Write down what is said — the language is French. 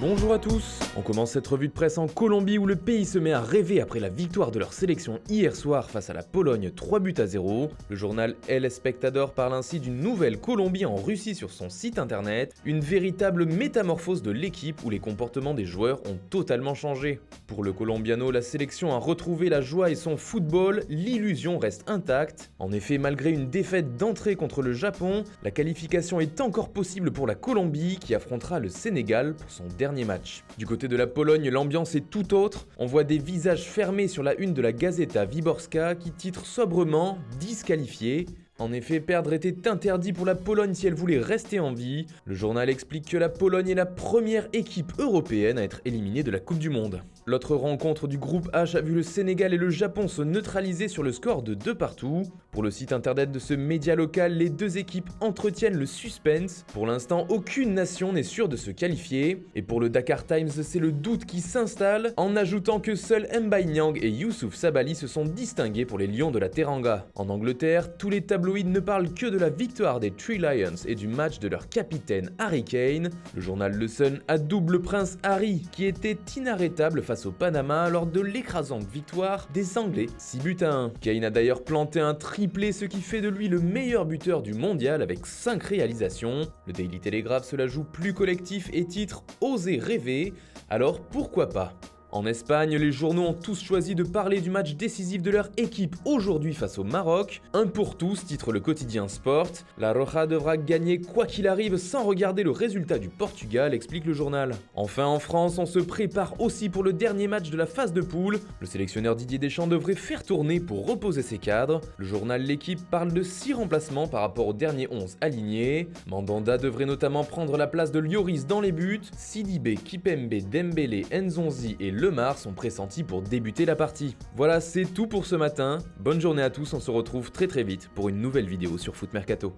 Bonjour à tous. On commence cette revue de presse en Colombie où le pays se met à rêver après la victoire de leur sélection hier soir face à la Pologne 3-0. Le journal El Espectador parle ainsi d'une nouvelle Colombie en Russie sur son site internet, une véritable métamorphose de l'équipe où les comportements des joueurs ont totalement changé. Pour le Colombiano, la sélection a retrouvé la joie et son football, l'illusion reste intacte. En effet, malgré une défaite d'entrée contre le Japon, la qualification est encore possible pour la Colombie qui affrontera le Sénégal pour son dernier match. Du côté de la Pologne, l'ambiance est tout autre. On voit des visages fermés sur la une de la Gazeta Wyborcza qui titre sobrement « Disqualifié ». En effet, perdre était interdit pour la Pologne si elle voulait rester en vie. Le journal explique que la Pologne est la première équipe européenne à être éliminée de la Coupe du Monde. L'autre rencontre du groupe H a vu le Sénégal et le Japon se neutraliser sur le score de 2-2. Pour le site internet de ce média local, les deux équipes entretiennent le suspense. Pour l'instant, aucune nation n'est sûre de se qualifier. Et pour le Dakar Times, c'est le doute qui s'installe, en ajoutant que seuls Mbaye Niang et Youssouf Sabaly se sont distingués pour les Lions de la Teranga. En Angleterre, tous les tabloïds ne parlent que de la victoire des Three Lions et du match de leur capitaine Harry Kane. Le journal Le Sun adoube le prince Harry, qui était inarrêtable face au Panama lors de l'écrasante victoire des Anglais 6-1. Kane a d'ailleurs planté un triplé, ce qui fait de lui le meilleur buteur du mondial avec 5 réalisations. Le Daily Telegraph se la joue plus collectif et titre « Oser rêver », alors pourquoi pas ? En Espagne, les journaux ont tous choisi de parler du match décisif de leur équipe aujourd'hui face au Maroc. Un pour tous, titre le quotidien Sport. La Roja devra gagner quoi qu'il arrive sans regarder le résultat du Portugal, explique le journal. Enfin, en France, on se prépare aussi pour le dernier match de la phase de poule. Le sélectionneur Didier Deschamps devrait faire tourner pour reposer ses cadres. Le journal L'Équipe parle de 6 remplacements par rapport au dernier 11 aligné. Mandanda devrait notamment prendre la place de Lloris dans les buts. Sidibé, Kipembe, Dembélé, Nzonzi et Lemar sont pressentis pour débuter la partie. Voilà, c'est tout pour ce matin. Bonne journée à tous, on se retrouve très vite pour une nouvelle vidéo sur Foot Mercato.